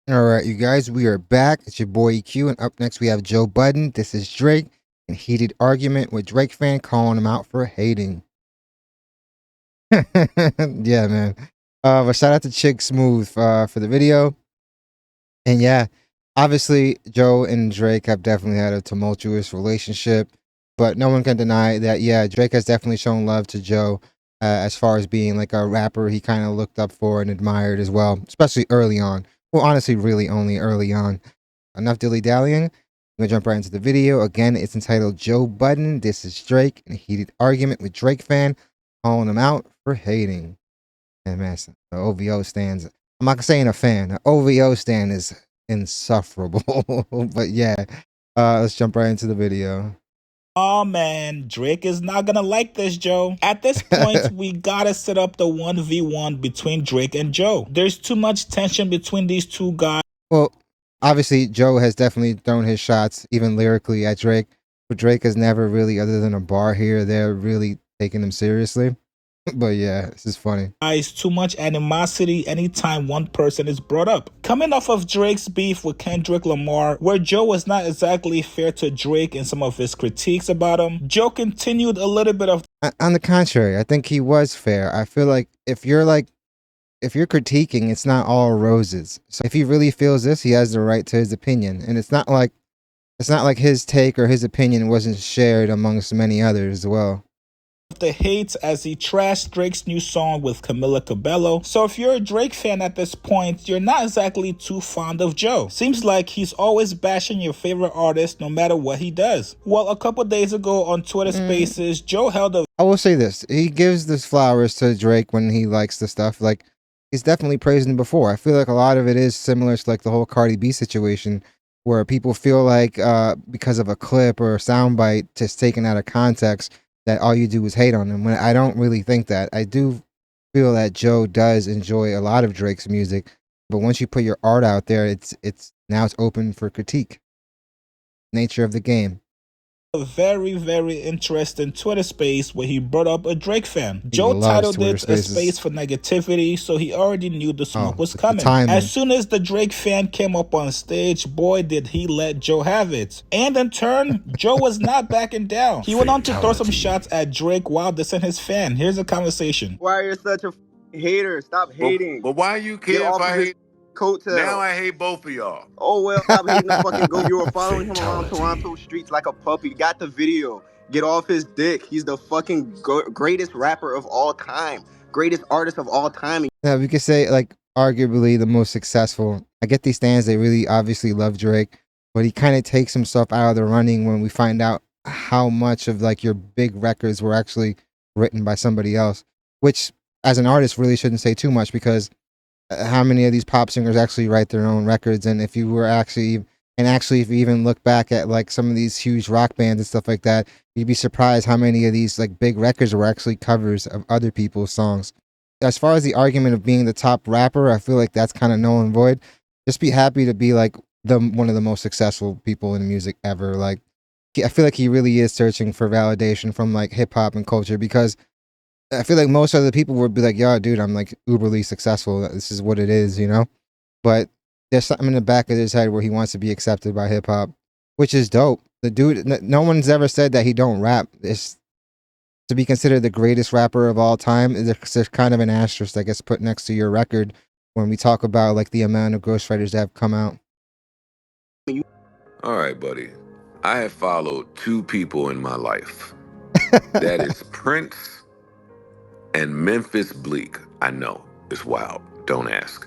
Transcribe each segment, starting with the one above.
All right, you guys, we are back. It's your boy EQ, and up next we have Joe Budden. This is Drake in heated argument with Drake fan calling him out for hating. Yeah, man. But shout out to Chick Smooth for the video. And yeah, obviously Joe and Drake have definitely had a tumultuous relationship, but no one can deny that. Yeah, Drake has definitely shown love to Joe as far as being like a rapper he kind of looked up for and admired as well, especially early on. Well, honestly, really only early on. Enough dilly dallying. I'm gonna jump right into the video. Again, it's entitled Joe Budden. This is Drake in a heated argument with Drake fan, calling him out for hating. And man, the OVO stands. I'm not saying a fan. The OVO stand is insufferable. But yeah, let's jump right into the video. Oh man, Drake is not gonna like this, Joe. At this point, we gotta set up the 1v1 between Drake and Joe. There's too much tension between these two guys. Well, obviously, Joe has definitely thrown his shots, even lyrically, at Drake. But Drake has never really, other than a bar here or there, really taken him seriously. But yeah, this is funny. Too much animosity anytime one person is brought up. Coming off of Drake's beef with Kendrick Lamar, where Joe was not exactly fair to Drake in some of his critiques about him, Joe continued a little bit of. On the contrary, I think he was fair. I feel like if you're critiquing, it's not all roses. So if he really feels this, he has the right to his opinion. And it's not like his take or his opinion wasn't shared amongst many others as well. The hates as he trashed Drake's new song with Camila Cabello. So if you're a Drake fan at this point, you're not exactly too fond of Joe. Seems like he's always bashing your favorite artist no matter what he does. Well, a couple days ago on Twitter Spaces, Joe held a. I will say this. He gives this flowers to Drake when he likes the stuff. Like, he's definitely praised him before. I feel like a lot of it is similar to like the whole Cardi B situation where people feel like because of a clip or a soundbite just taken out of context that all you do is hate on him. When I don't really think that. I do feel that Joe does enjoy a lot of Drake's music, but once you put your art out there, it's now it's open for critique. Nature of the game. A very, very interesting Twitter space where he brought up a Drake fan. Joe titled it a space for negativity, so he already knew the smoke was coming. As soon as the Drake fan came up on stage, boy, did he let Joe have it. And in turn, Joe was not backing down. He went on to throw some shots at Drake while dissing his fan. Here's a conversation. Why are you such a hater? Stop hating. But why you care if I hate? Coattail. Now I hate both of y'all. Oh well, stop hating the fucking go. You were following him around Toronto streets like a puppy. Got the video. Get off his dick. He's the fucking greatest rapper of all time. Greatest artist of all time. Yeah, we could say like arguably the most successful. I get these stands, they really obviously love Drake, but he kind of takes himself out of the running when we find out how much of like your big records were actually written by somebody else, which as an artist really shouldn't say too much because how many of these pop singers actually write their own records? And if you if you even look back at like some of these huge rock bands and stuff like that, you'd be surprised how many of these like big records were actually covers of other people's songs. As far as the argument of being the top rapper, I feel like that's kind of null and void. Just be happy to be like one of the most successful people in music ever. Like, I feel like he really is searching for validation from like hip hop and culture because I feel like most other people would be like, yo, dude, I'm like uberly successful. This is what it is, you know? But there's something in the back of his head where he wants to be accepted by hip hop, which is dope. The dude, no one's ever said that he don't rap. It's to be considered the greatest rapper of all time. There's kind of an asterisk that gets put next to your record when we talk about like the amount of ghostwriters that have come out. All right, buddy. I have followed two people in my life. That is Prince and Memphis Bleak. I know, it's wild. Don't ask.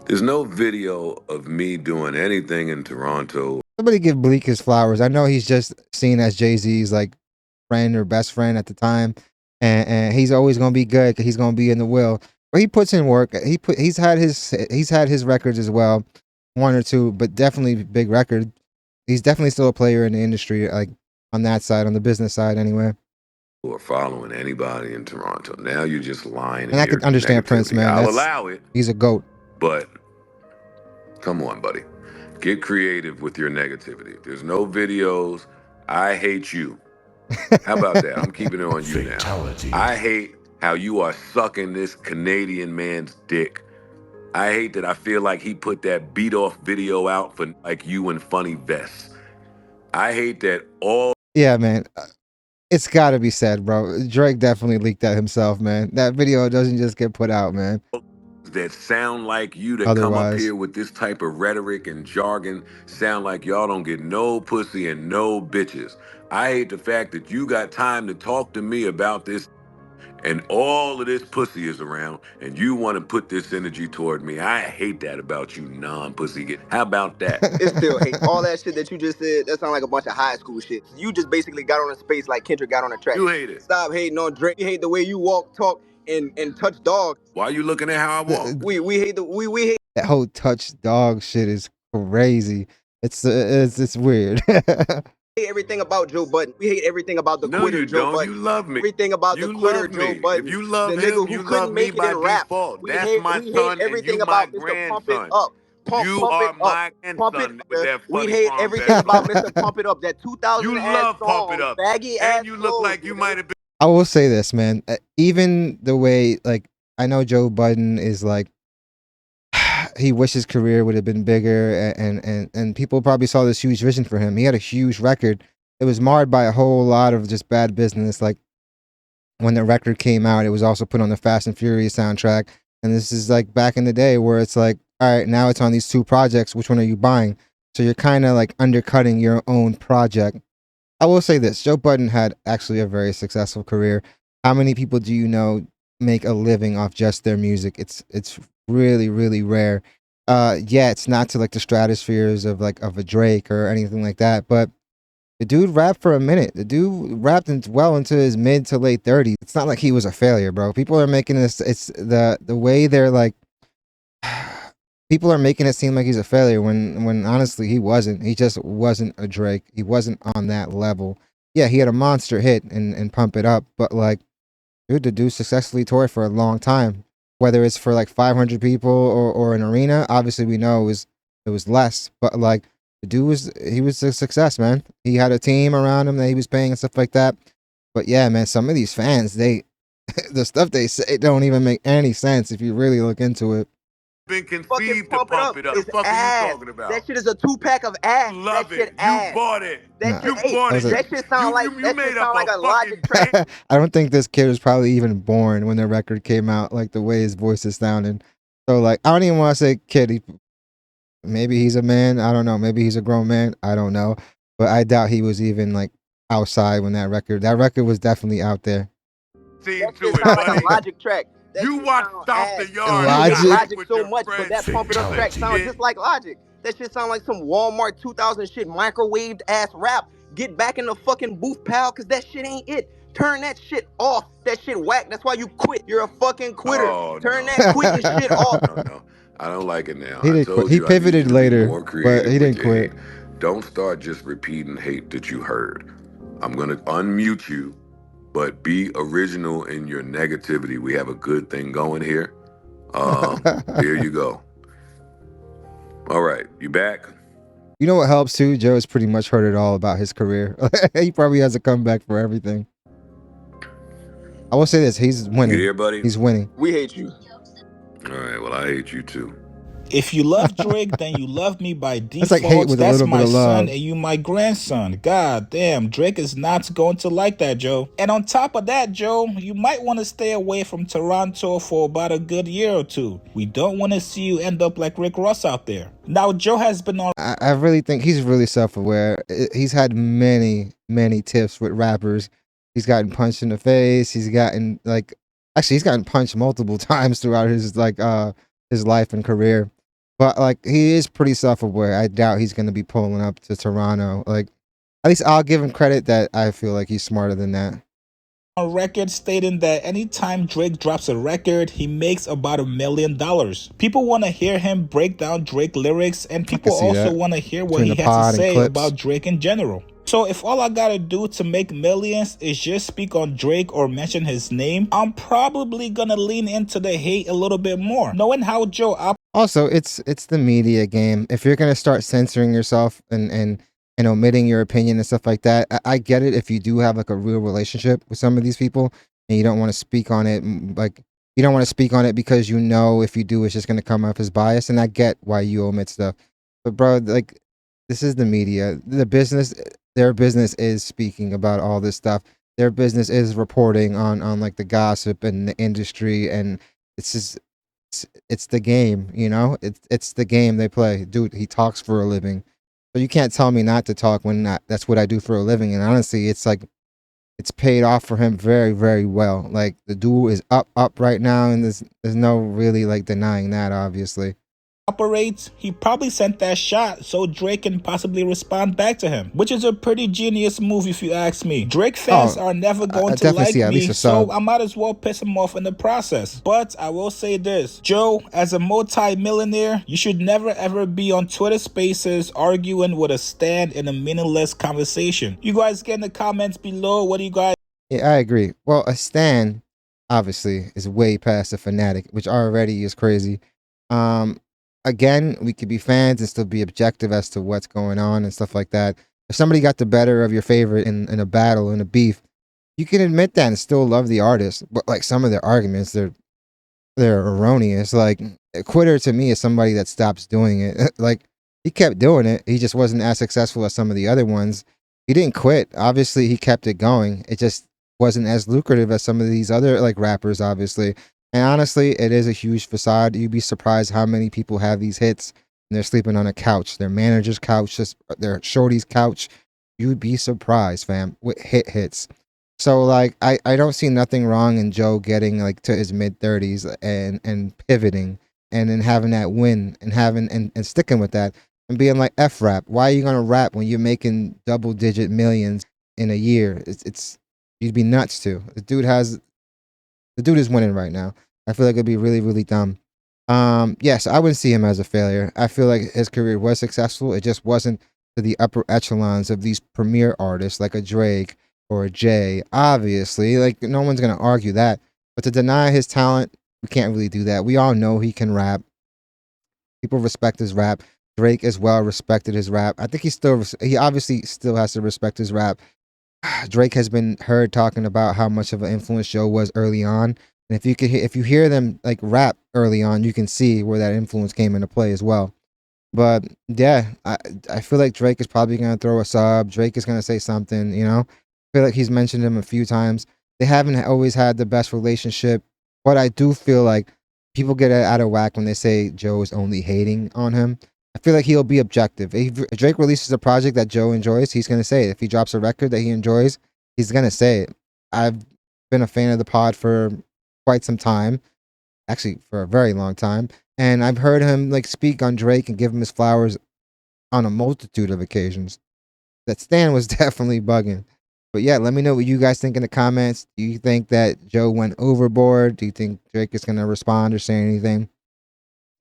There's no video of me doing anything in Toronto. Somebody give Bleak his flowers. I know he's just seen as Jay-Z's like friend or best friend at the time, and he's always gonna be good because he's gonna be in the will. But he puts in work. He's had his records as well, one or two, but definitely big record. He's definitely still a player in the industry, like on that side, on the business side, anyway. Or following anybody in Toronto. Now you're just lying. And I can understand Prince, man. I'll allow it. He's a GOAT. But come on, buddy. Get creative with your negativity. There's no videos. I hate you. How about that? I'm keeping it on you now. I hate how you are sucking this Canadian man's dick. I hate that I feel like he put that beat off video out for like you and funny vests. I hate that all. Yeah, man. It's got to be said, bro. Drake definitely leaked that himself, man. That video doesn't just get put out, man. That sound like you that come up here with this type of rhetoric and jargon sound like y'all don't get no pussy and no bitches. I hate the fact that you got time to talk to me about this and all of this pussy is around and you want to put this energy toward me. I hate that about you non-pussy. How about that? It's still hate. All that shit that you just said, that sound like a bunch of high school shit. You just basically got on a space like Kendrick got on a track. You hate it. Stop hating on Drake. You hate the way you walk, talk, and touch dogs. Why are you looking at how I walk? We hate we hate that whole touch dog shit is crazy. It's weird. We hate everything about Joe Budden. We hate everything about the quitter Joe Budden. You love me. Everything about the quitter Joe Budden. If you love the him, nigga who you couldn't love make me it by in rap. default. We That's hate, my we son, hate everything and you about my Mr. Pump grandson. It Up. You pump are it my up. Pump it, with that we hate everything about Mr. Pump It Up. That 2000 You ass love song, Pump It Up. baggy and ass you look clothes, like you might have been. I will say this, man. Even the way, like, I know Joe Budden is like, he wished his career would have been bigger, and people probably saw this huge vision for him. He had a huge record. It was marred by a whole lot of just bad business. Like, when the record came out, it was also put on the Fast and Furious soundtrack. And this is like back in the day where it's like, all right, now it's on these two projects. Which one are you buying? So you're kind of like undercutting your own project. I will say this. Joe Budden had actually a very successful career. How many people do you know make a living off just their music? It's really, really rare. Yeah, it's not to like the stratospheres of like of a Drake or anything like that, but the dude rapped for a minute. The dude rapped well into his mid to late 30s. It's not like he was a failure, bro. People are making this. It's the way they're like. People are making it seem like he's a failure when honestly he wasn't. He just wasn't a Drake. He wasn't on that level. Yeah, he had a monster hit and Pump It Up, but like, dude, the dude successfully toured for a long time. Whether it's for like 500 people or an arena, obviously we know it was less, but like. The dude was a success, man. He had a team around him that he was paying and stuff like that. But yeah, man, some of these fans, the stuff they say don't even make any sense if you really look into it. Been conceived to Pump It Up. What the fuck are you talking about? That shit is a 2-pack of ass. Love that shit it. ass. You bought it. You bought it. That shit sound like a Logic track. I don't think this kid was probably even born when the record came out, like the way his voice is sounding. So like, I don't even want to say kid. Maybe he's a man. I don't know. Maybe he's a grown man. I don't know. But I doubt he was even like outside when that record was definitely out there. That shit sound like a Logic track. You watch Stomp the Yard. Logic so much, but that Pump It Up track sounds just like Logic. That shit sound like some Walmart 2000 shit, microwaved ass rap. Get back in the fucking booth, pal, cause that shit ain't it. Turn that shit off. That shit whack. That's why you quit. You're a fucking quitter. Turn that quitting shit off. No. I don't like it now. He didn't quit. He pivoted later, but he didn't quit. Don't start just repeating hate that you heard. I'm going to unmute you, but be original in your negativity. We have a good thing going here. Here you go. All right, you back? You know what helps too? Joe has pretty much heard it all about his career. He probably has a comeback for everything. I will say this, he's winning. You here, buddy? He's winning. We hate you. All right, well, I hate you too. If you love Drake, then you love me by default. That's like hate with a little bit of love. Son and you my grandson. God damn, Drake is not going to like that, Joe. And on top of that, Joe, you might want to stay away from Toronto for about a good year or two. We don't want to see you end up like Rick Ross out there. Now, Joe has been on... I really think he's really self-aware. He's had many, many tiffs with rappers. He's gotten punched in the face. He's gotten he's gotten punched multiple times throughout his life and career. But like, he is pretty self-aware. I doubt he's going to be pulling up to Toronto. Like, at least I'll give him credit that I feel like he's smarter than that. On record stating that anytime Drake drops a record, he makes about $1 million. People want to hear him break down Drake lyrics, and people also want to hear what he has to say about Drake in general. So if all I gotta do to make millions is just speak on Drake or mention his name, I'm probably gonna lean into the hate a little bit more. Knowing how Joe also, it's the media game. If you're gonna start censoring yourself and omitting your opinion and stuff like that, I get it if you do have like a real relationship with some of these people and you don't want to speak on it like you don't want to speak on it because you know if you do, it's just going to come off as bias. And I get why you omit stuff. But bro, like, this is the media. Their business is speaking about all this stuff. Their business is reporting on like the gossip and the industry, and it's just it's the game, you know? It's the game they play. Dude, he talks for a living. So you can't tell me not to talk when that's what I do for a living. And honestly, it's like it's paid off for him very, very well. Like the dude is up right now, and there's no really like denying that, obviously. Operates, he probably sent that shot so Drake can possibly respond back to him, which is a pretty genius move if you ask me. Drake fans are never going to like me, so I might as well piss him off in the process. But I will say this, Joe, as a multi-millionaire, you should never ever be on Twitter Spaces arguing with a stan in a meaningless conversation. You guys get in the comments below, what do you guys... Yeah, I agree. Well, a stan, obviously, is way past a fanatic, which already is crazy. Again, we could be fans and still be objective as to what's going on and stuff like that. If somebody got the better of your favorite in a battle, in a beef, you can admit that and still love the artist. But like some of their arguments, they're erroneous. Like a quitter to me is somebody that stops doing it. Like he kept doing it. He just wasn't as successful as some of the other ones. He didn't quit. Obviously, he kept it going. It just wasn't as lucrative as some of these other like rappers, obviously. And honestly, it is a huge facade. You'd be surprised how many people have these hits and they're sleeping on a couch, their manager's couch, just their shorty's couch. You'd be surprised, fam, with hits. So like, I don't see nothing wrong in Joe getting like to his mid-30s and pivoting and then having that win and having and sticking with that and being like F rap. Why are you gonna rap when you're making double-digit millions in a year? It's you'd be nuts too. The dude is winning right now. I feel like it'd be really, really dumb. Yes, I wouldn't see him as a failure. I feel like his career was successful. It just wasn't to the upper echelons of these premier artists like a Drake or a Jay. Obviously, like no one's gonna argue that. But to deny his talent, we can't really do that. We all know he can rap. People respect his rap. Drake as well respected his rap. I think he obviously still has to respect his rap. Drake has been heard talking about how much of an influence Joe was early on. And if you hear them like rap early on, you can see where that influence came into play as well. But yeah, I feel like Drake is probably gonna throw a sub. Drake is gonna say something, you know. I feel like he's mentioned him a few times. They haven't always had the best relationship, but I do feel like people get out of whack when they say Joe is only hating on him. I feel like he'll be objective. If Drake releases a project that Joe enjoys, he's gonna say it. If he drops a record that he enjoys, he's gonna say it. I've been a fan of the pod for quite some time, actually for a very long time, and I've heard him like speak on Drake and give him his flowers on a multitude of occasions. That Stan was definitely bugging. But yeah, let me know what you guys think in the comments. Do you think that Joe went overboard? Do you think Drake is gonna respond or say anything?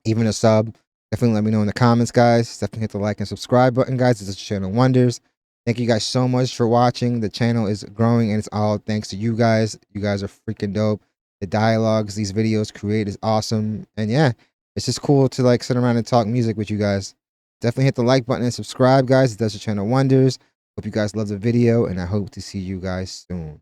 Even a sub? Definitely let me know in the comments, guys. Definitely hit the like and subscribe button, guys. This channel wonders. Thank you guys so much for watching. The channel is growing, and it's all thanks to you guys. You guys are freaking dope. The dialogues these videos create is awesome. And yeah, it's just cool to like sit around and talk music with you guys. Definitely hit the like button and subscribe, guys. It does the channel wonders. Hope you guys love the video, and I hope to see you guys soon.